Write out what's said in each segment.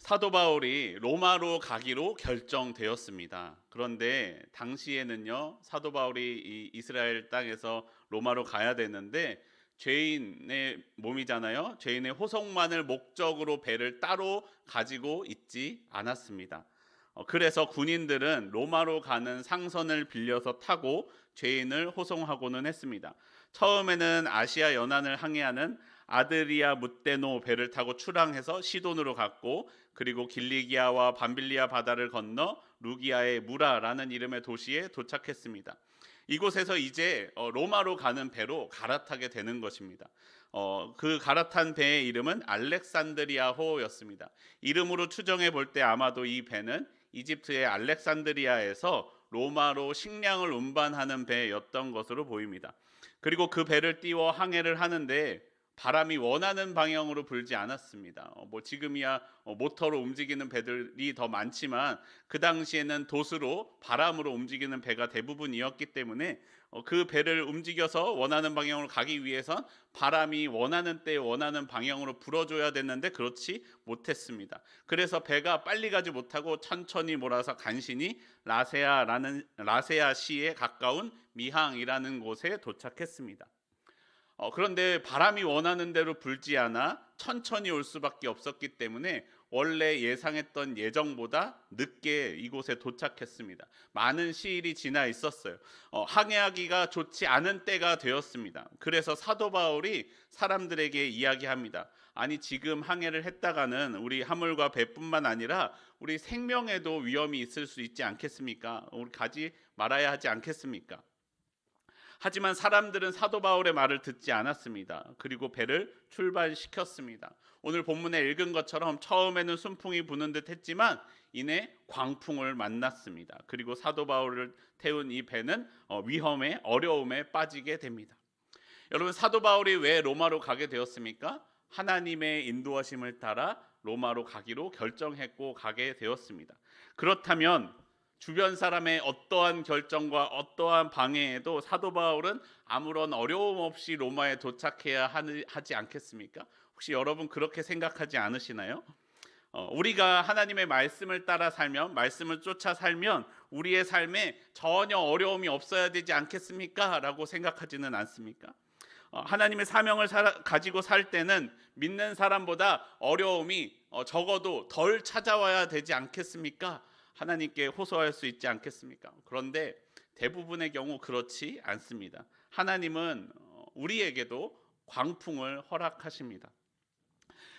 사도 바울이 로마로 가기로 결정되었습니다. 그런데 당시에는요, 사도 바울이 이 이스라엘 땅에서 로마로 가야 되는데 죄인의 몸이잖아요. 죄인의 호송만을 목적으로 배를 따로 가지고 있지 않았습니다. 그래서 군인들은 로마로 가는 상선을 빌려서 타고 죄인을 호송하고는 했습니다. 처음에는 아시아 연안을 항해하는 아드리아 무테노 배를 타고 출항해서 시돈으로 갔고, 그리고 길리기아와 밤빌리아 바다를 건너 루기아의 무라라는 이름의 도시에 도착했습니다. 이곳에서 이제 로마로 가는 배로 갈아타게 되는 것입니다. 그 갈아탄 배의 이름은 알렉산드리아호였습니다. 이름으로 추정해 볼 때 아마도 이 배는 이집트의 알렉산드리아에서 로마로 식량을 운반하는 배였던 것으로 보입니다. 그리고 그 배를 띄워 항해를 하는데 바람이 원하는 방향으로 불지 않았습니다. 지금이야 모터로 움직이는 배들이 더 많지만 그 당시에는 돛으로 바람으로 움직이는 배가 대부분이었기 때문에 그 배를 움직여서 원하는 방향으로 가기 위해선 바람이 원하는 때 원하는 방향으로 불어줘야 됐는데 그렇지 못했습니다. 그래서 배가 빨리 가지 못하고 천천히 몰아서 간신히 라세아 시에 가까운 미항이라는 곳에 도착했습니다. 그런데 바람이 원하는 대로 불지 않아 천천히 올 수밖에 없었기 때문에 원래 예상했던 예정보다 늦게 이곳에 도착했습니다. 많은 시일이 지나 있었어요. 항해하기가 좋지 않은 때가 되었습니다. 그래서 사도 바울이 사람들에게 이야기합니다. 아니, 지금 항해를 했다가는 우리 화물과 배뿐만 아니라 우리 생명에도 위험이 있을 수 있지 않겠습니까? 우리 가지 말아야 하지 않겠습니까? 하지만 사람들은 사도 바울의 말을 듣지 않았습니다. 그리고 배를 출발시켰습니다. 오늘 본문에 읽은 것처럼 처음에는 순풍이 부는 듯 했지만 이내 광풍을 만났습니다. 그리고 사도 바울을 태운 이 배는 위험에 어려움에 빠지게 됩니다. 여러분, 사도 바울이 왜 로마로 가게 되었습니까? 하나님의 인도하심을 따라 로마로 가기로 결정했고 가게 되었습니다. 그렇다면 주변 사람의 어떠한 결정과 어떠한 방해에도 사도 바울은 아무런 어려움 없이 로마에 도착해야 하지 않겠습니까? 혹시 여러분 그렇게 생각하지 않으시나요? 우리가 하나님의 말씀을 따라 살면, 말씀을 쫓아 살면 우리의 삶에 전혀 어려움이 없어야 되지 않겠습니까? 라고 생각하지는 않습니까? 하나님의 사명을 가지고 살 때는 믿는 사람보다 어려움이 적어도 덜 찾아와야 되지 않겠습니까? 하나님께 호소할 수 있지 않겠습니까? 그런데 대부분의 경우 그렇지 않습니다. 하나님은 우리에게도 광풍을 허락하십니다.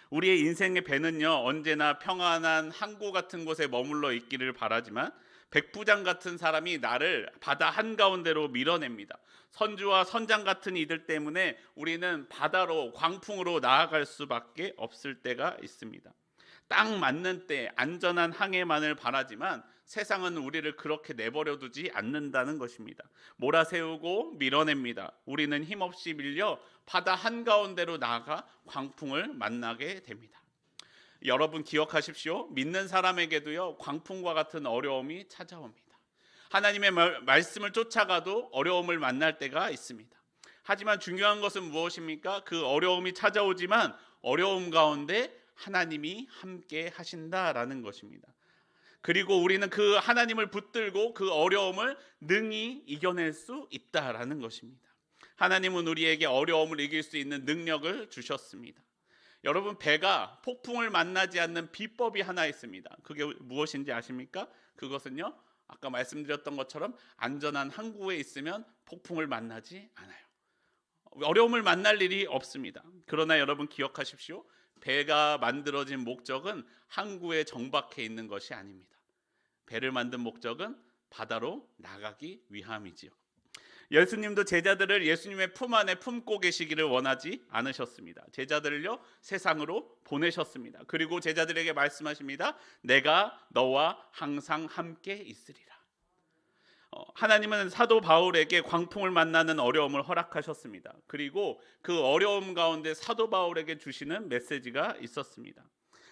우리의 인생의 배는요, 언제나 평안한 항구 같은 곳에 머물러 있기를 바라지만 백부장 같은 사람이 나를 바다 한가운데로 밀어냅니다. 선주와 선장 같은 이들 때문에 우리는 바다로, 광풍으로 나아갈 수밖에 없을 때가 있습니다. 딱 맞는 때 안전한 항해만을 바라지만 세상은 우리를 그렇게 내버려 두지 않는다는 것입니다. 몰아세우고 밀어냅니다. 우리는 힘없이 밀려 바다 한가운데로 나아가 광풍을 만나게 됩니다. 여러분 기억하십시오. 믿는 사람에게도요, 광풍과 같은 어려움이 찾아옵니다. 하나님의 말씀을 쫓아가도 어려움을 만날 때가 있습니다. 하지만 중요한 것은 무엇입니까? 그 어려움이 찾아오지만 어려움 가운데 하나님이 함께 하신다라는 것입니다. 그리고 우리는 그 하나님을 붙들고 그 어려움을 능히 이겨낼 수 있다라는 것입니다. 하나님은 우리에게 어려움을 이길 수 있는 능력을 주셨습니다. 여러분, 배가 폭풍을 만나지 않는 비법이 하나 있습니다. 그게 무엇인지 아십니까? 그것은요, 아까 말씀드렸던 것처럼 안전한 항구에 있으면 폭풍을 만나지 않아요. 어려움을 만날 일이 없습니다. 그러나 여러분 기억하십시오. 배가 만들어진 목적은 항구에 정박해 있는 것이 아닙니다. 배를 만든 목적은 바다로 나가기 위함이지요. 예수님도 제자들을 예수님의 품 안에 품고 계시기를 원하지 않으셨습니다. 제자들을요, 세상으로 보내셨습니다. 그리고 제자들에게 말씀하십니다. 내가 너와 항상 함께 있으리라. 하나님은 사도 바울에게 광풍을 만나는 어려움을 허락하셨습니다. 그리고 그 어려움 가운데 사도 바울에게 주시는 메시지가 있었습니다.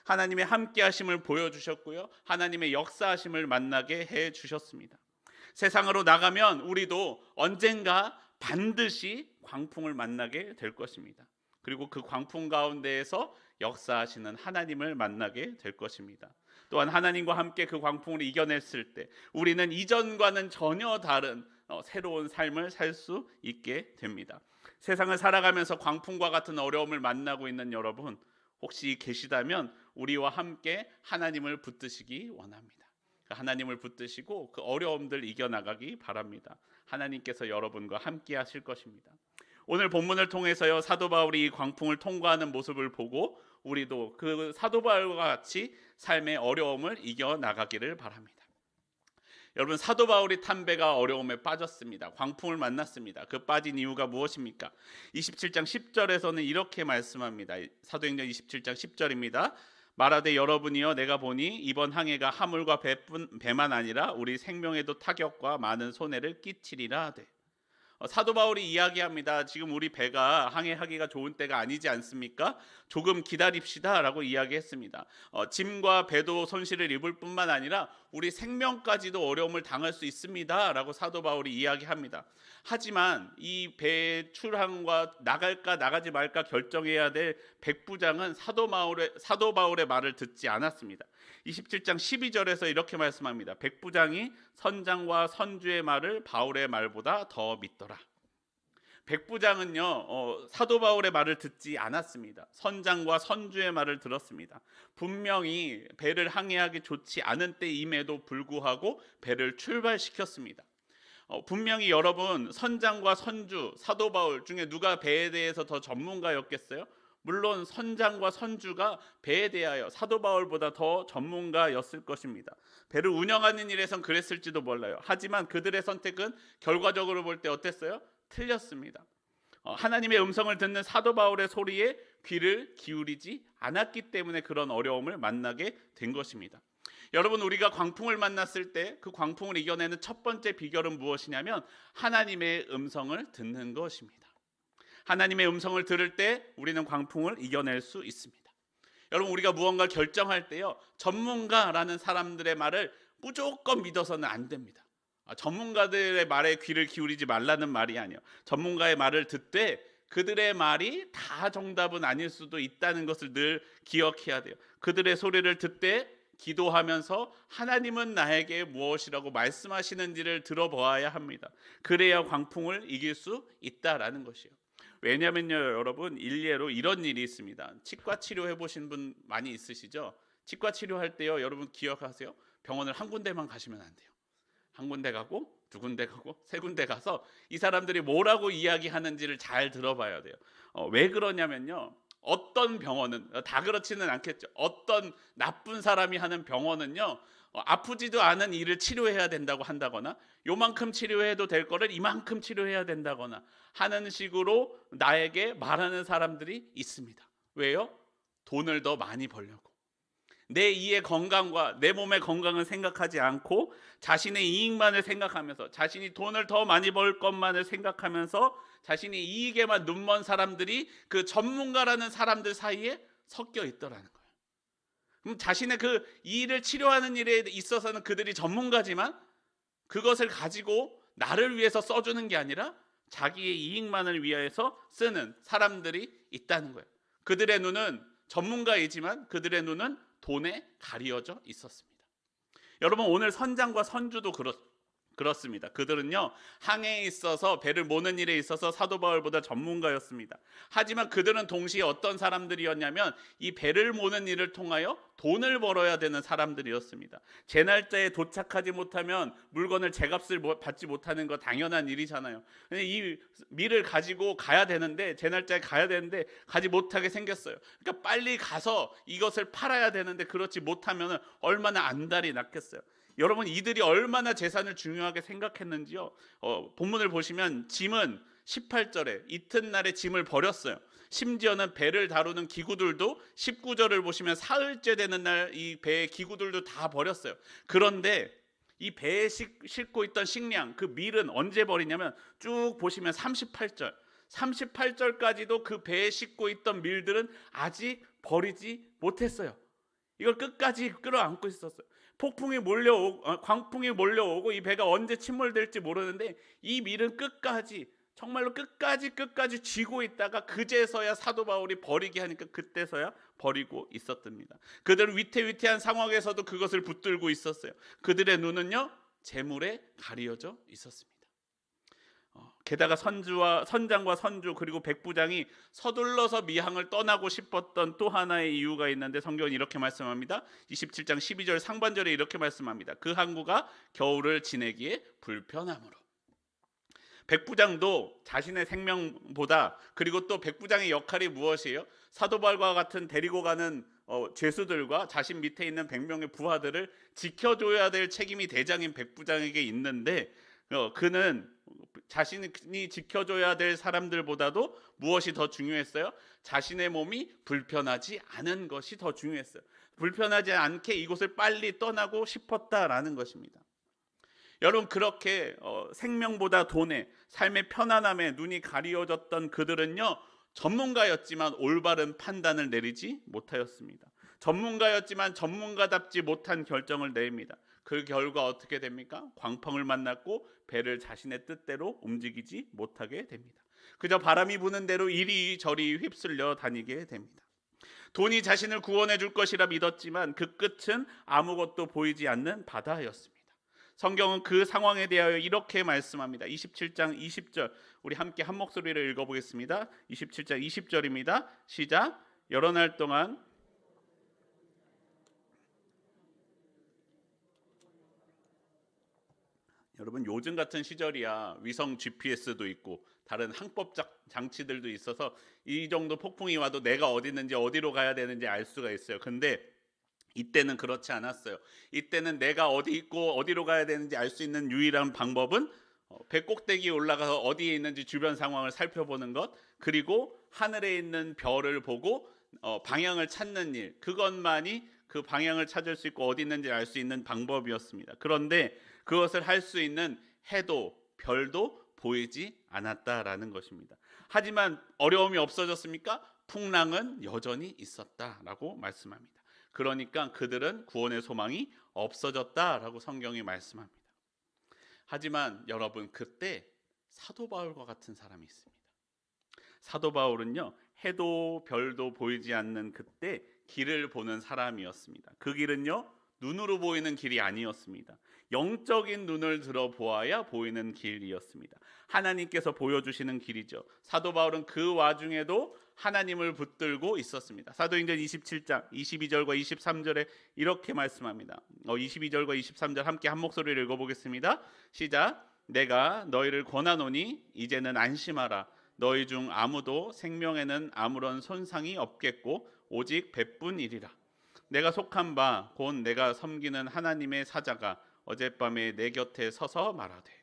하나님의 함께 하심을 보여주셨고요, 하나님의 역사하심을 만나게 해주셨습니다. 세상으로 나가면 우리도 언젠가 반드시 광풍을 만나게 될 것입니다. 그리고 그 광풍 가운데에서 역사하시는 하나님을 만나게 될 것입니다. 또한 하나님과 함께 그 광풍을 이겨냈을 때 우리는 이전과는 전혀 다른 새로운 삶을 살 수 있게 됩니다. 세상을 살아가면서 광풍과 같은 어려움을 만나고 있는 여러분, 혹시 계시다면 우리와 함께 하나님을 붙드시기 원합니다. 하나님을 붙드시고 그 어려움들 이겨나가기 바랍니다. 하나님께서 여러분과 함께 하실 것입니다. 오늘 본문을 통해서요, 사도 바울이 이 광풍을 통과하는 모습을 보고 우리도 그 사도 바울과 같이 삶의 어려움을 이겨나가기를 바랍니다. 여러분, 사도 바울이 탄 배가 어려움에 빠졌습니다. 광풍을 만났습니다. 그 빠진 이유가 무엇입니까? 27장 10절에서는 이렇게 말씀합니다. 사도행전 27장 10절입니다. 말하되 여러분이여 내가 보니 이번 항해가 화물과 배만 아니라 우리 생명에도 타격과 많은 손해를 끼치리라 하되. 사도 바울이 이야기합니다. 지금 우리 배가 항해하기가 좋은 때가 아니지 않습니까? 조금 기다립시다 라고 이야기했습니다. 짐과 배도 손실을 입을 뿐만 아니라 우리 생명까지도 어려움을 당할 수 있습니다 라고 사도 바울이 이야기합니다. 하지만 이 배의 출항과 나갈까 나가지 말까 결정해야 될 백부장은 사도 바울의 말을 듣지 않았습니다. 27장 12절에서 이렇게 말씀합니다. 백부장이 선장과 선주의 말을 바울의 말보다 더 믿더라. 백부장은요, 사도 바울의 말을 듣지 않았습니다. 선장과 선주의 말을 들었습니다. 분명히 배를 항해하기 좋지 않은 때임에도 불구하고 배를 출발시켰습니다. 분명히 여러분, 선장과 선주, 사도 바울 중에 누가 배에 대해서 더 전문가였겠어요? 물론 선장과 선주가 배에 대하여 사도 바울보다 더 전문가였을 것입니다. 배를 운영하는 일에선 그랬을지도 몰라요. 하지만 그들의 선택은 결과적으로 볼 때 어땠어요? 틀렸습니다. 하나님의 음성을 듣는 사도 바울의 소리에 귀를 기울이지 않았기 때문에 그런 어려움을 만나게 된 것입니다. 여러분, 우리가 광풍을 만났을 때 그 광풍을 이겨내는 첫 번째 비결은 무엇이냐면 하나님의 음성을 듣는 것입니다. 하나님의 음성을 들을 때 우리는 광풍을 이겨낼 수 있습니다. 여러분, 우리가 무언가 결정할 때요, 전문가라는 사람들의 말을 무조건 믿어서는 안 됩니다. 전문가들의 말에 귀를 기울이지 말라는 말이 아니에요. 전문가의 말을 듣되 그들의 말이 다 정답은 아닐 수도 있다는 것을 늘 기억해야 돼요. 그들의 소리를 듣되 기도하면서 하나님은 나에게 무엇이라고 말씀하시는지를 들어보아야 합니다. 그래야 광풍을 이길 수 있다라는 것이에요. 왜냐면요, 여러분, 일례로 이런 일이 있습니다. 치과 치료해 보신 분 많이 있으시죠? 치과 치료할 때요, 여러분 기억하세요? 병원을 한 군데만 가시면 안 돼요. 한 군데 가고 두 군데 가고 세 군데 가서 이 사람들이 뭐라고 이야기하는지를 잘 들어봐야 돼요. 왜 그러냐면요, 어떤 병원은, 다 그렇지는 않겠죠, 어떤 나쁜 사람이 하는 병원은요, 아프지도 않은 일을 치료해야 된다고 한다거나 요만큼 치료해도 될 거를 이만큼 치료해야 된다거나 하는 식으로 나에게 말하는 사람들이 있습니다. 왜요? 돈을 더 많이 벌려고. 내 이의 건강과 내 몸의 건강을 생각하지 않고 자신의 이익만을 생각하면서, 자신이 돈을 더 많이 벌 것만을 생각하면서 자신이 이익에만 눈먼 사람들이 그 전문가라는 사람들 사이에 섞여 있더라는 거예요. 그럼 자신의 그 일을 치료하는 일에 있어서는 그들이 전문가지만 그것을 가지고 나를 위해서 써주는 게 아니라 자기의 이익만을 위해서 쓰는 사람들이 있다는 거예요. 그들의 눈은 전문가이지만 그들의 눈은 돈에 가리어져 있었습니다. 여러분, 오늘 선장과 선주도 그렇습니다. 그들은요, 항해에 있어서 배를 모는 일에 있어서 사도 바울보다 전문가였습니다. 하지만 그들은 동시에 어떤 사람들이었냐면 이 배를 모는 일을 통하여 돈을 벌어야 되는 사람들이었습니다. 제 날짜에 도착하지 못하면 물건을 제값을 받지 못하는 거 당연한 일이잖아요. 근데 이 밀을 가지고 가야 되는데, 제 날짜에 가야 되는데 가지 못하게 생겼어요. 그러니까 빨리 가서 이것을 팔아야 되는데 그렇지 못하면 얼마나 안달이 났겠어요. 여러분, 이들이 얼마나 재산을 중요하게 생각했는지요. 본문을 보시면 짐은 18절에 이튿날에 짐을 버렸어요. 심지어는 배를 다루는 기구들도 19절을 보시면 사흘째 되는 날 이 배의 기구들도 다 버렸어요. 그런데 이 배에 싣고 있던 식량, 그 밀은 언제 버리냐면 쭉 보시면 38절까지도 그 배에 싣고 있던 밀들은 아직 버리지 못했어요. 이걸 끝까지 끌어안고 있었어요. 광풍이 몰려오고 이 배가 언제 침몰될지 모르는데 이 밀은 끝까지 정말로 끝까지 쥐고 있다가 그제서야 사도 바울이 버리게 하니까 그때서야 버리고 있었답니다. 그들은 위태위태한 상황에서도 그것을 붙들고 있었어요. 그들의 눈은요 재물에 가리어져 있었습니다. 게다가 선장과 선주 그리고 백부장이 서둘러서 미항을 떠나고 싶었던 또 하나의 이유가 있는데 성경은 이렇게 말씀합니다. 27장 12절 상반절에 이렇게 말씀합니다. 그 항구가 겨울을 지내기에 불편함으로. 백부장도 자신의 생명보다, 그리고 또 백부장의 역할이 무엇이에요? 사도 바울과 같은 데리고 가는 죄수들과 자신 밑에 있는 100명의 부하들을 지켜줘야 될 책임이 대장인 백부장에게 있는데 그는 자신이 지켜줘야 될 사람들보다도 무엇이 더 중요했어요? 자신의 몸이 불편하지 않은 것이 더 중요했어요. 불편하지 않게 이곳을 빨리 떠나고 싶었다라는 것입니다. 여러분, 그렇게 생명보다 돈에, 삶의 편안함에 눈이 가리워졌던 그들은요 전문가였지만 올바른 판단을 내리지 못하였습니다. 전문가였지만 전문가답지 못한 결정을 내립니다. 그 결과 어떻게 됩니까? 광풍을 만났고 배를 자신의 뜻대로 움직이지 못하게 됩니다. 그저 바람이 부는 대로 이리저리 휩쓸려 다니게 됩니다. 돈이 자신을 구원해 줄 것이라 믿었지만 그 끝은 아무것도 보이지 않는 바다였습니다. 성경은 그 상황에 대하여 이렇게 말씀합니다. 27장 20절 우리 함께 한 목소리를 읽어보겠습니다. 27장 20절입니다. 시작. 여러 날 동안 여러분, 요즘 같은 시절이야 위성 GPS도 있고 다른 항법 장치들도 있어서 이 정도 폭풍이 와도 내가 어디 있는지 어디로 가야 되는지 알 수가 있어요. 근데 이때는 그렇지 않았어요. 이때는 내가 어디 있고 어디로 가야 되는지 알 수 있는 유일한 방법은 배 꼭대기에 올라가서 어디에 있는지 주변 상황을 살펴보는 것, 그리고 하늘에 있는 별을 보고 방향을 찾는 일, 그것만이 그 방향을 찾을 수 있고 어디 있는지 알 수 있는 방법이었습니다. 그런데 그것을 할 수 있는 해도 별도 보이지 않았다라는 것입니다. 하지만 어려움이 없어졌습니까? 풍랑은 여전히 있었다라고 말씀합니다. 그러니까 그들은 구원의 소망이 없어졌다라고 성경이 말씀합니다. 하지만 여러분, 그때 사도 바울과 같은 사람이 있습니다. 사도 바울은요 해도 별도 보이지 않는 그때 길을 보는 사람이었습니다. 그 길은요 눈으로 보이는 길이 아니었습니다. 영적인 눈을 들어 보아야 보이는 길이었습니다. 하나님께서 보여주시는 길이죠. 사도 바울은 그 와중에도 하나님을 붙들고 있었습니다. 사도행전 27장 22절과 23절에 이렇게 말씀합니다. 22절과 23절 함께 한 목소리를 읽어보겠습니다. 시작. 내가 너희를 권하노니 이제는 안심하라. 너희 중 아무도 생명에는 아무런 손상이 없겠고 오직 배뿐이리라. 내가 속한 바 곧 내가 섬기는 하나님의 사자가 어젯밤에 내 곁에 서서 말하되.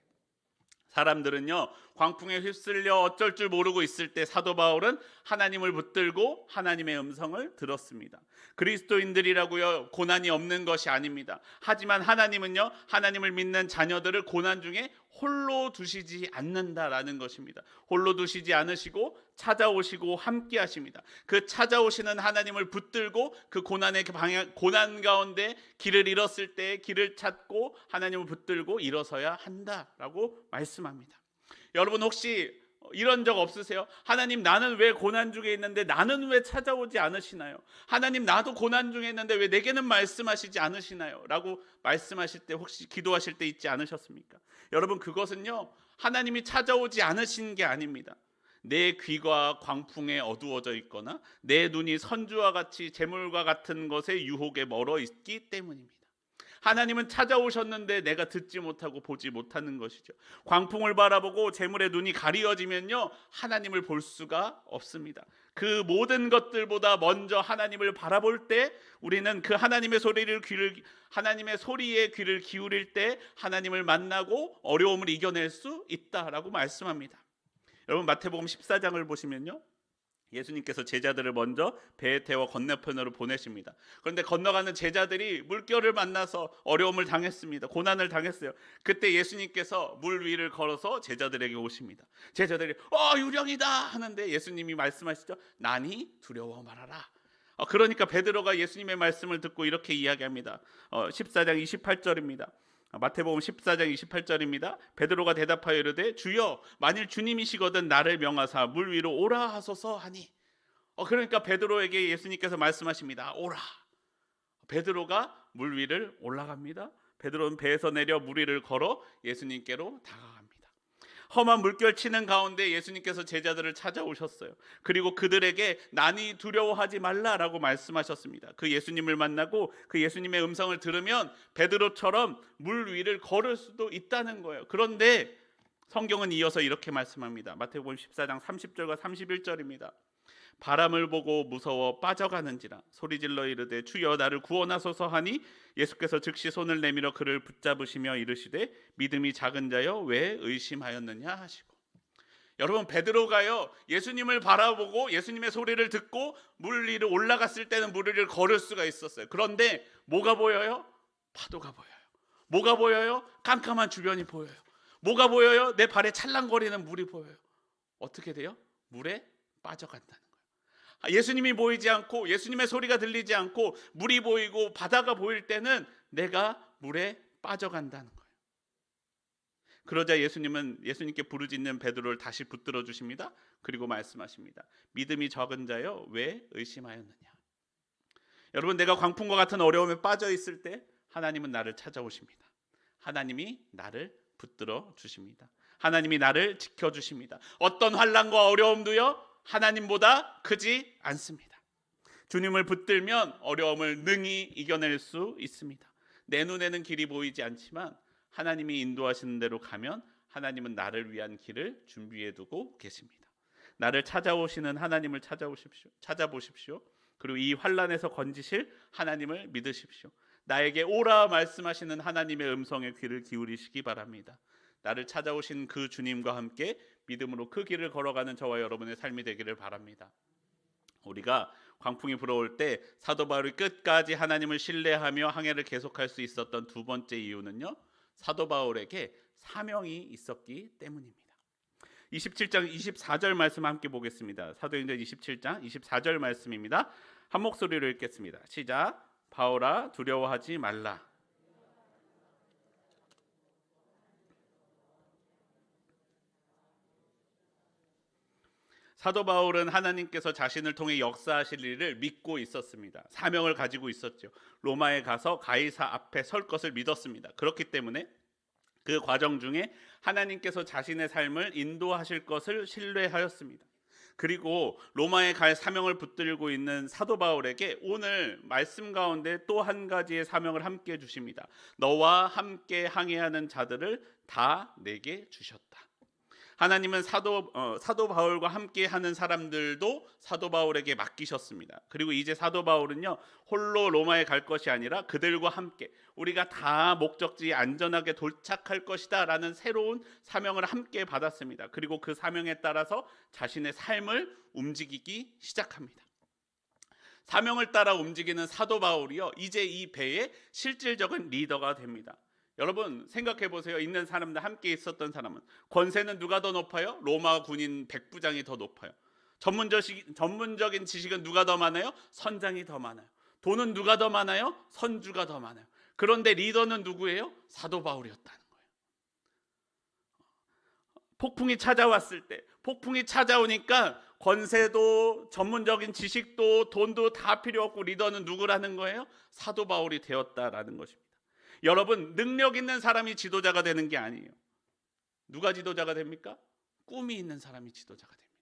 사람들은요 광풍에 휩쓸려 어쩔 줄 모르고 있을 때 사도 바울은 하나님을 붙들고 하나님의 음성을 들었습니다. 그리스도인들이라고요 고난이 없는 것이 아닙니다. 하지만 하나님은요 하나님을 믿는 자녀들을 고난 중에 홀로 두시지 않는다라는 것입니다. 홀로 두시지 않으시고 찾아오시고 함께 하십니다. 그 찾아오시는 하나님을 붙들고 그 고난 가운데 길을 잃었을 때 길을 찾고 하나님을 붙들고 일어서야 한다라고 말씀합니다. 여러분, 혹시 이런 적 없으세요? 하나님, 나는 왜 고난 중에 있는데 나는 왜 찾아오지 않으시나요? 하나님, 나도 고난 중에 있는데 왜 내게는 말씀하시지 않으시나요? 라고 말씀하실 때 혹시 기도하실 때 있지 않으셨습니까? 여러분, 그것은요 하나님이 찾아오지 않으신 게 아닙니다. 내 귀가 광풍에 어두워져 있거나 내 눈이 선주와 같이 재물과 같은 것에 유혹에 멀어 있기 때문입니다. 하나님은 찾아오셨는데 내가 듣지 못하고 보지 못하는 것이죠. 광풍을 바라보고 재물의 눈이 가리워지면요 하나님을 볼 수가 없습니다. 그 모든 것들보다 먼저 하나님을 바라볼 때 우리는 그 하나님의 소리에 귀를 기울일 때 하나님을 만나고 어려움을 이겨낼 수 있다라고 말씀합니다. 여러분, 마태복음 14장을 보시면요 예수님께서 제자들을 먼저 배에 태워 건너편으로 보내십니다. 그런데 건너가는 제자들이 물결을 만나서 어려움을 당했습니다. 고난을 당했어요. 그때 예수님께서 물 위를 걸어서 제자들에게 오십니다. 제자들이 유령이다 하는데 예수님이 말씀하시죠. 나니 두려워 말아라. 그러니까 베드로가 예수님의 말씀을 듣고 이렇게 이야기합니다. 14장 28절입니다. 마태복음 14장 28절입니다. 베드로가 대답하여 이르되 주여 만일 주님이시거든 나를 명하사 물 위로 오라 하소서 하니. 그러니까 베드로에게 예수님께서 말씀하십니다. 오라. 베드로가 물 위를 올라갑니다. 베드로는 배에서 내려 물 위를 걸어 예수님께로 다가갑니다. 험한 물결 치는 가운데 예수님께서 제자들을 찾아오셨어요. 그리고 그들에게 난이 두려워하지 말라라고 말씀하셨습니다. 그 예수님을 만나고 그 예수님의 음성을 들으면 베드로처럼 물 위를 걸을 수도 있다는 거예요. 그런데 성경은 이어서 이렇게 말씀합니다. 마태복음 14장 30절과 31절입니다. 바람을 보고 무서워 빠져가는지라 소리질러 이르되 주여 나를 구원하소서 하니 예수께서 즉시 손을 내밀어 그를 붙잡으시며 이르시되 믿음이 작은 자여 왜 의심하였느냐 하시고. 여러분, 베드로가요 예수님을 바라보고 예수님의 소리를 듣고 물 위로 올라갔을 때는 물 위를 걸을 수가 있었어요. 그런데 뭐가 보여요? 파도가 보여요. 뭐가 보여요? 깜깜한 주변이 보여요. 뭐가 보여요? 내 발에 찰랑거리는 물이 보여요. 어떻게 돼요? 물에 빠져간다는. 예수님이 보이지 않고 예수님의 소리가 들리지 않고 물이 보이고 바다가 보일 때는 내가 물에 빠져간다는 거예요. 그러자 예수님께 부르짖는 베드로를 다시 붙들어 주십니다. 그리고 말씀하십니다. 믿음이 적은 자여 왜 의심하였느냐. 여러분, 내가 광풍과 같은 어려움에 빠져 있을 때 하나님은 나를 찾아오십니다. 하나님이 나를 붙들어 주십니다. 하나님이 나를 지켜주십니다. 어떤 환난과 어려움도요 하나님보다 크지 않습니다. 주님을 붙들면 어려움을 능히 이겨낼 수 있습니다. 내 눈에는 길이 보이지 않지만 하나님이 인도하시는 대로 가면 하나님은 나를 위한 길을 준비해 두고 계십니다. 나를 찾아오시는 하나님을 찾아보십시오. 그리고 이 환난에서 건지실 하나님을 믿으십시오. 나에게 오라 말씀하시는 하나님의 음성에 귀를 기울이시기 바랍니다. 나를 찾아오신 그 주님과 함께 믿음으로 그 길을 걸어가는 저와 여러분의 삶이 되기를 바랍니다. 우리가 광풍이 불어올 때 사도 바울이 끝까지 하나님을 신뢰하며 항해를 계속할 수 있었던 두 번째 이유는요, 사도 바울에게 사명이 있었기 때문입니다. 27장 24절 말씀 함께 보겠습니다. 사도행전 27장 24절 말씀입니다. 한 목소리로 읽겠습니다. 시작. 바울아 두려워하지 말라. 사도 바울은 하나님께서 자신을 통해 역사하실 일을 믿고 있었습니다. 사명을 가지고 있었죠. 로마에 가서 가이사 앞에 설 것을 믿었습니다. 그렇기 때문에 그 과정 중에 하나님께서 자신의 삶을 인도하실 것을 신뢰하였습니다. 그리고 로마에 갈 사명을 붙들고 있는 사도 바울에게 오늘 말씀 가운데 또 한 가지의 사명을 함께 주십니다. 너와 함께 항해하는 자들을 다 내게 주셨다. 하나님은 사도 바울과 함께 하는 사람들도 사도 바울에게 맡기셨습니다. 그리고 이제 사도 바울은요 홀로 로마에 갈 것이 아니라 그들과 함께 우리가 다 목적지에 안전하게 도착할 것이다 라는 새로운 사명을 함께 받았습니다. 그리고 그 사명에 따라서 자신의 삶을 움직이기 시작합니다. 사명을 따라 움직이는 사도 바울이요 이제 이 배의 실질적인 리더가 됩니다. 여러분 생각해 보세요. 있는 사람들 함께 있었던 사람은 권세는 누가 더 높아요? 로마 군인 백부장이 더 높아요. 전문적인 지식은 누가 더 많아요? 선장이 더 많아요. 돈은 누가 더 많아요? 선주가 더 많아요. 그런데 리더는 누구예요? 사도 바울이었다는 거예요. 폭풍이 찾아왔을 때 폭풍이 찾아오니까 권세도 전문적인 지식도 돈도 다 필요 없고 리더는 누구라는 거예요? 사도 바울이 되었다라는 것입니다. 여러분 능력 있는 사람이 지도자가 되는 게 아니에요. 누가 지도자가 됩니까? 꿈이 있는 사람이 지도자가 됩니다.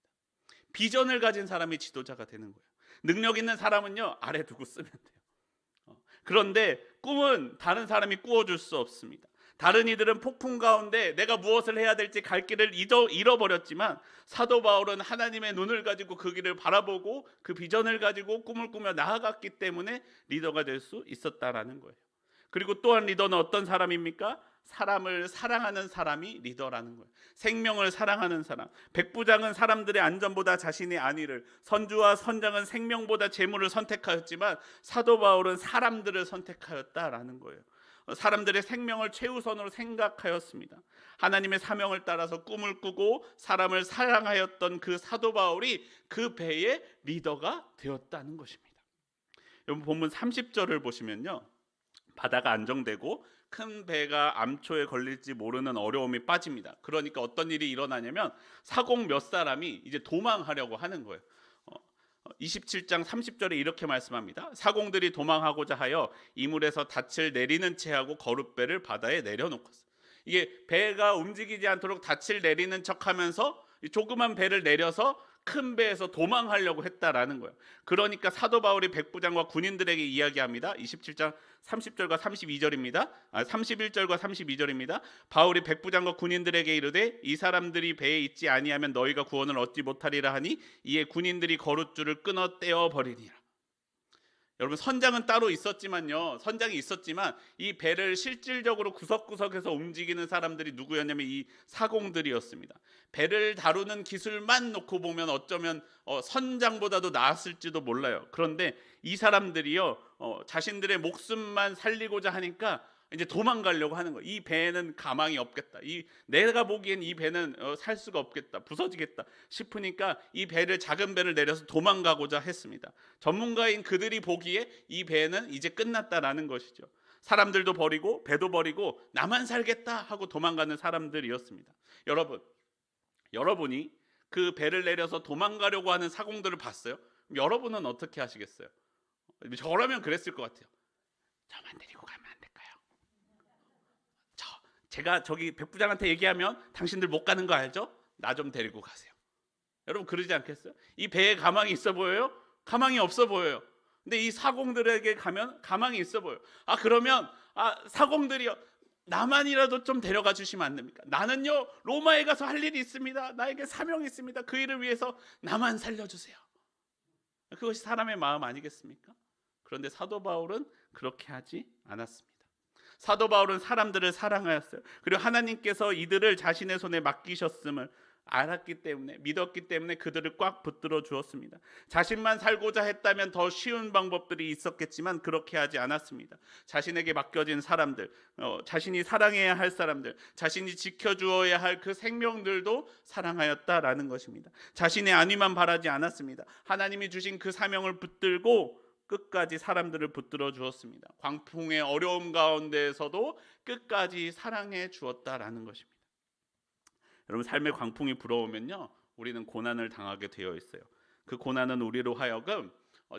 비전을 가진 사람이 지도자가 되는 거예요. 능력 있는 사람은요 아래 두고 쓰면 돼요. 그런데 꿈은 다른 사람이 꾸어줄 수 없습니다. 다른 이들은 폭풍 가운데 내가 무엇을 해야 될지 갈 길을 잃어버렸지만 사도 바울은 하나님의 눈을 가지고 그 길을 바라보고 그 비전을 가지고 꿈을 꾸며 나아갔기 때문에 리더가 될 수 있었다라는 거예요. 그리고 또한 리더는 어떤 사람입니까? 사람을 사랑하는 사람이 리더라는 거예요. 생명을 사랑하는 사람. 백부장은 사람들의 안전보다 자신의 안위를, 선주와 선장은 생명보다 재물을 선택하였지만 사도 바울은 사람들을 선택하였다라는 거예요. 사람들의 생명을 최우선으로 생각하였습니다. 하나님의 사명을 따라서 꿈을 꾸고 사람을 사랑하였던 그 사도 바울이 그 배의 리더가 되었다는 것입니다. 여러분 본문 30절을 보시면요 바다가 안정되고 큰 배가 암초에 걸릴지 모르는 어려움이 빠집니다. 그러니까 어떤 일이 일어나냐면 사공 몇 사람이 이제 도망하려고 하는 거예요. 27장 30절에 이렇게 말씀합니다. 사공들이 도망하고자 하여 이물에서 닻을 내리는 채 하고 거룻배를 바다에 내려놓았어요. 이게 배가 움직이지 않도록 닻을 내리는 척하면서 조그만 배를 내려서 큰 배에서 도망하려고 했다라는 거예요. 그러니까 사도 바울이 백부장과 군인들에게 이야기합니다. 27장 30절과 32절입니다. 31절과 32절입니다. 바울이 백부장과 군인들에게 이르되 이 사람들이 배에 있지 아니하면 너희가 구원을 얻지 못하리라 하니 이에 군인들이 거룻줄을 끊어 떼어 버리니라. 여러분, 선장은 따로 있었지만요. 선장이 있었지만 이 배를 실질적으로 구석구석에서 움직이는 사람들이 누구였냐면 이 사공들이었습니다. 배를 다루는 기술만 놓고 보면 어쩌면 선장보다도 나았을지도 몰라요. 그런데 이 사람들이요, 자신들의 목숨만 살리고자 하니까 이제 도망가려고 하는 거예요. 이 배에는 가망이 없겠다. 내가 보기엔 이 배는 살 수가 없겠다. 부서지겠다 싶으니까 이 배를, 작은 배를 내려서 도망가고자 했습니다. 전문가인 그들이 보기에 이 배는 이제 끝났다라는 것이죠. 사람들도 버리고 배도 버리고 나만 살겠다 하고 도망가는 사람들이었습니다. 여러분이 그 배를 내려서 도망가려고 하는 사공들을 봤어요? 여러분은 어떻게 하시겠어요? 저라면 그랬을 것 같아요. 저만 데리고 가면 안 될까요? 제가 저기 백부장한테 얘기하면 당신들 못 가는 거 알죠? 나 좀 데리고 가세요. 여러분 그러지 않겠어요? 이 배에 가망이 있어 보여요? 가망이 없어 보여요. 근데 이 사공들에게 가면 가망이 있어 보여요. 그러면 사공들이요, 나만이라도 좀 데려가 주시면 안 됩니까? 나는요 로마에 가서 할 일이 있습니다. 나에게 사명이 있습니다. 그 일을 위해서 나만 살려주세요. 그것이 사람의 마음 아니겠습니까? 그런데 사도 바울은 그렇게 하지 않았습니다. 사도 바울은 사람들을 사랑하였어요. 그리고 하나님께서 이들을 자신의 손에 맡기셨음을 알았기 때문에, 믿었기 때문에 그들을 꽉 붙들어 주었습니다. 자신만 살고자 했다면 더 쉬운 방법들이 있었겠지만 그렇게 하지 않았습니다. 자신에게 맡겨진 사람들, 자신이 사랑해야 할 사람들, 자신이 지켜주어야 할 그 생명들도 사랑하였다라는 것입니다. 자신의 안위만 바라지 않았습니다. 하나님이 주신 그 사명을 붙들고 끝까지 사람들을 붙들어 주었습니다. 광풍의 어려움 가운데에서도 끝까지 사랑해 주었다라는 것입니다. 여러분, 삶의 광풍이 불어오면요, 우리는 고난을 당하게 되어 있어요. 그 고난은 우리로 하여금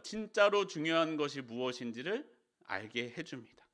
진짜로 중요한 것이 무엇인지를 알게 해줍니다.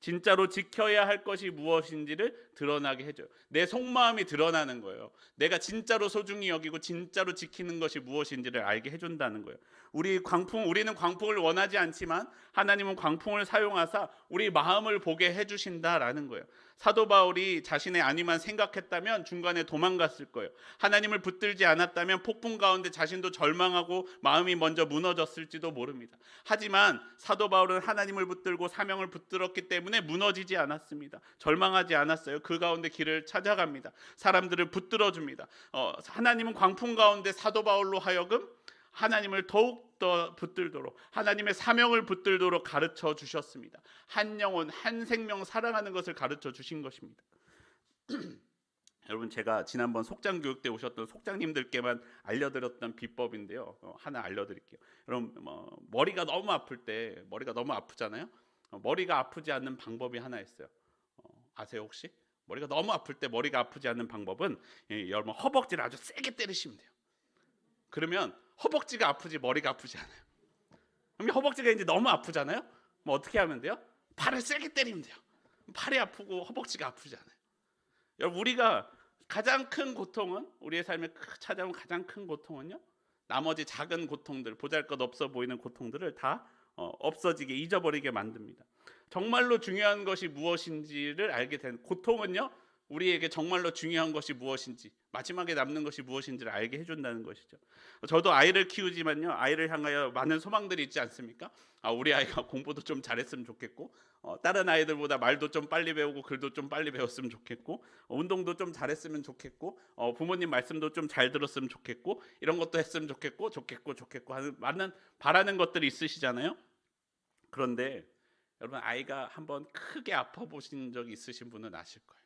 진짜로 지켜야 할 것이 무엇인지를 드러나게 해줘요. 내 속마음이 드러나는 거예요. 내가 진짜로 소중히 여기고 진짜로 지키는 것이 무엇인지를 알게 해준다는 거예요. 우리는 광풍을 원하지 않지만 하나님은 광풍을 사용하사 우리 마음을 보게 해주신다라는 거예요. 사도 바울이 자신의 안위만 생각했다면 중간에 도망갔을 거예요. 하나님을 붙들지 않았다면 폭풍 가운데 자신도 절망하고 마음이 먼저 무너졌을지도 모릅니다. 하지만 사도 바울은 하나님을 붙들고 사명을 붙들었기 때문에 무너지지 않았습니다. 절망하지 않았어요. 그 가운데 길을 찾아갑니다. 사람들을 붙들어줍니다. 하나님은 광풍 가운데 사도 바울로 하여금 하나님을 더욱더 붙들도록, 하나님의 사명을 붙들도록 가르쳐 주셨습니다. 한 영혼, 한 생명 사랑하는 것을 가르쳐 주신 것입니다. 여러분, 제가 지난번 속장 교육 때 오셨던 속장님들께만 알려드렸던 비법인데요, 하나 알려드릴게요. 여러분, 머리가 너무 아플 때, 머리가 너무 아프잖아요. 머리가 아프지 않는 방법이 하나 있어요. 아세요 혹시? 머리가 너무 아플 때 머리가 아프지 않는 방법은, 여러분, 허벅지를 아주 세게 때리시면 돼요. 그러면 허벅지가 아프지 머리가 아프지 않아요. 그럼 허벅지가 이제 너무 아프잖아요. 뭐 어떻게 하면 돼요? 팔을 세게 때리면 돼요. 팔이 아프고 허벅지가 아프지 않아요. 여러분, 우리가 가장 큰 고통은, 우리의 삶에 찾아온 가장 큰 고통은요, 나머지 작은 고통들, 보잘것없어 보이는 고통들을 다 없어지게, 잊어버리게 만듭니다. 정말로 중요한 것이 무엇인지를 알게 된 고통은요, 우리에게 정말로 중요한 것이 무엇인지, 마지막에 남는 것이 무엇인지를 알게 해준다는 것이죠. 저도 아이를 키우지만요, 아이를 향하여 많은 소망들이 있지 않습니까? 우리 아이가 공부도 좀 잘했으면 좋겠고, 다른 아이들보다 말도 좀 빨리 배우고 글도 좀 빨리 배웠으면 좋겠고, 운동도 좀 잘했으면 좋겠고, 부모님 말씀도 좀 잘 들었으면 좋겠고, 이런 것도 했으면 좋겠고 하는 많은 바라는 것들이 있으시잖아요. 그런데 여러분, 아이가 한번 크게 아파 보신 적이 있으신 분은 아실 거예요.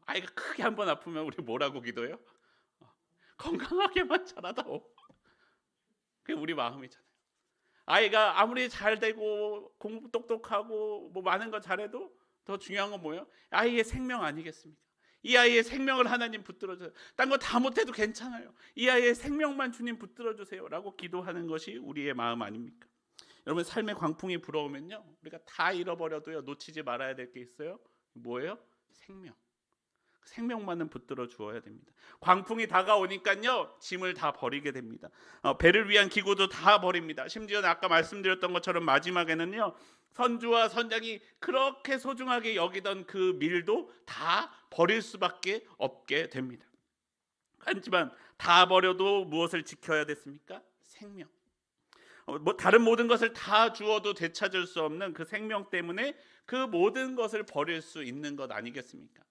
아이가 크게 한번 아프면 우리 뭐라고 기도해요? 건강하게만 자라다오. 그게 우리 마음이잖아요. 아이가 아무리 잘 되고 공부 똑똑하고 뭐 많은 거 잘해도 더 중요한 건 뭐예요? 아이의 생명 아니겠습니까? 이 아이의 생명을 하나님 붙들어 주세요. 딴 거 다 못해도 괜찮아요. 이 아이의 생명만 주님 붙들어 주세요라고 기도하는 것이 우리의 마음 아닙니까? 여러분, 삶의 광풍이 불어오면요, 우리가 다 잃어버려도요, 놓치지 말아야 될 게 있어요. 뭐예요? 생명. 생명만은 붙들어 주어야 됩니다. 광풍이 다가오니까요, 짐을 다 버리게 됩니다. 배를 위한 기구도 다 버립니다. 심지어 아까 말씀드렸던 것처럼 마지막에는요, 선주와 선장이 그렇게 소중하게 여기던 그 밀도 다 버릴 수밖에 없게 됩니다. 하지만 다 버려도 무엇을 지켜야 됐습니까? 생명. 다른 모든 것을 다 주어도 되찾을 수 없는 그 생명 때문에 그 모든 것을 버릴 수 있는 것 아니겠습니까?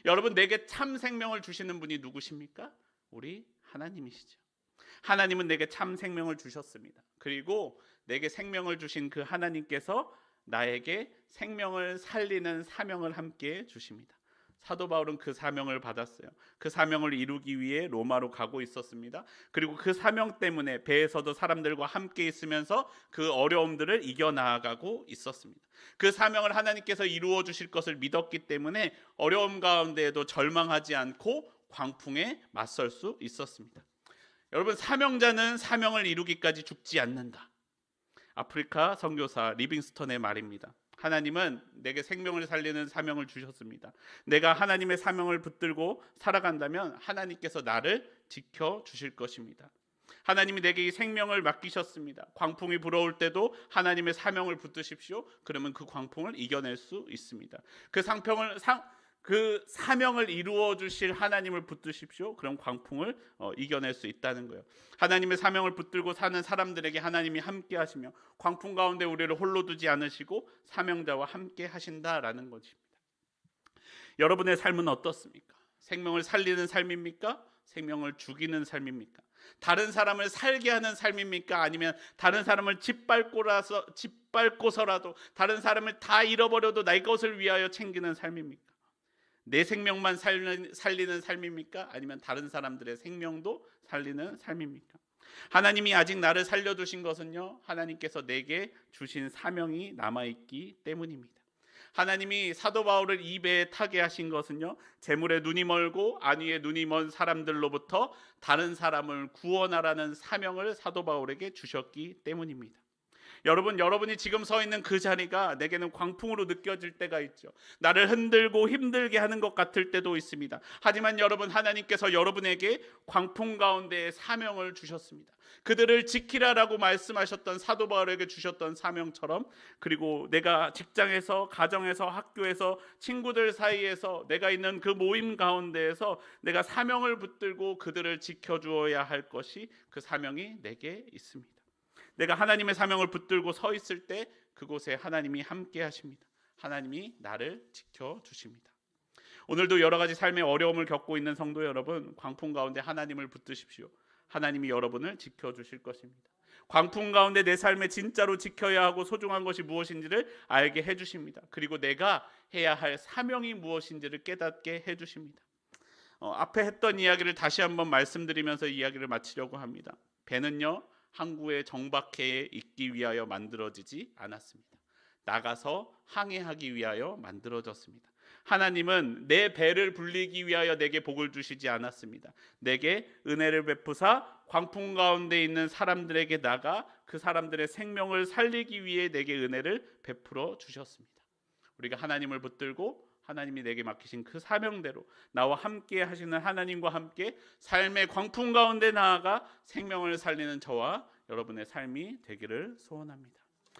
여러분, 내게 참 생명을 주시는 분이 누구십니까? 우리 하나님이시죠. 하나님은 내게 참 생명을 주셨습니다. 그리고 내게 생명을 주신 그 하나님께서 나에게 생명을 살리는 사명을 함께 주십니다. 사도 바울은 그 사명을 받았어요. 그 사명을 이루기 위해 로마로 가고 있었습니다. 그리고 그 사명 때문에 배에서도 사람들과 함께 있으면서 그 어려움들을 이겨나가고 있었습니다. 그 사명을 하나님께서 이루어 주실 것을 믿었기 때문에 어려움 가운데에도 절망하지 않고 광풍에 맞설 수 있었습니다. 여러분, 사명자는 사명을 이루기까지 죽지 않는다. 아프리카 선교사 리빙스턴의 말입니다. 하나님은 내게 생명을 살리는 사명을 주셨습니다. 내가 하나님의 사명을 붙들고 살아간다면 하나님께서 나를 지켜주실 것입니다. 하나님이 내게 이 생명을 맡기셨습니다. 광풍이 불어올 때도 하나님의 사명을 붙드십시오. 그러면 그 광풍을 이겨낼 수 있습니다. 그 사명을 이루어 주실 하나님을 붙드십시오. 그럼 광풍을 이겨낼 수 있다는 거예요. 하나님의 사명을 붙들고 사는 사람들에게 하나님이 함께 하시며 광풍 가운데 우리를 홀로 두지 않으시고 사명자와 함께 하신다라는 것입니다. 여러분의 삶은 어떻습니까? 생명을 살리는 삶입니까? 생명을 죽이는 삶입니까? 다른 사람을 살게 하는 삶입니까? 아니면 다른 사람을 짓밟고서라도 다른 사람을 다 잃어버려도 내 것을 위하여 챙기는 삶입니까? 내 생명만 살리는 삶입니까? 아니면 다른 사람들의 생명도 살리는 삶입니까? 하나님이 아직 나를 살려두신 것은요, 하나님께서 내게 주신 사명이 남아있기 때문입니다. 하나님이 사도 바울을 이 배에 타게 하신 것은요, 재물에 눈이 멀고 안위에 눈이 먼 사람들로부터 다른 사람을 구원하라는 사명을 사도 바울에게 주셨기 때문입니다. 여러분이 지금 서 있는 그 자리가 내게는 광풍으로 느껴질 때가 있죠. 나를 흔들고 힘들게 하는 것 같을 때도 있습니다. 하지만 여러분, 하나님께서 여러분에게 광풍 가운데 사명을 주셨습니다. 그들을 지키라라고 말씀하셨던 사도 바울에게 주셨던 사명처럼, 그리고 내가 직장에서, 가정에서, 학교에서, 친구들 사이에서, 내가 있는 그 모임 가운데에서 내가 사명을 붙들고 그들을 지켜주어야 할 것이, 그 사명이 내게 있습니다. 내가 하나님의 사명을 붙들고 서 있을 때 그곳에 하나님이 함께 하십니다. 하나님이 나를 지켜주십니다. 오늘도 여러 가지 삶의 어려움을 겪고 있는 성도 여러분, 광풍 가운데 하나님을 붙드십시오. 하나님이 여러분을 지켜주실 것입니다. 광풍 가운데 내 삶에 진짜로 지켜야 하고 소중한 것이 무엇인지를 알게 해주십니다. 그리고 내가 해야 할 사명이 무엇인지를 깨닫게 해주십니다. 앞에 했던 이야기를 다시 한번 말씀드리면서 이야기를 마치려고 합니다. 배는요, 항구에 정박해 있기 위하여 만들어지지 않았습니다. 나가서 항해하기 위하여 만들어졌습니다. 하나님은 내 배를 불리기 위하여 내게 복을 주시지 않았습니다. 내게 은혜를 베푸사 광풍 가운데 있는 사람들에게 나가 그 사람들의 생명을 살리기 위해 내게 은혜를 베풀어 주셨습니다. 우리가 하나님을 붙들고 하나님이 내게 맡기신 그 사명대로 나와 함께 하시는 하나님과 함께 삶의 광풍 가운데 나아가 생명을 살리는 저와 여러분의 삶이 되기를 소원합니다.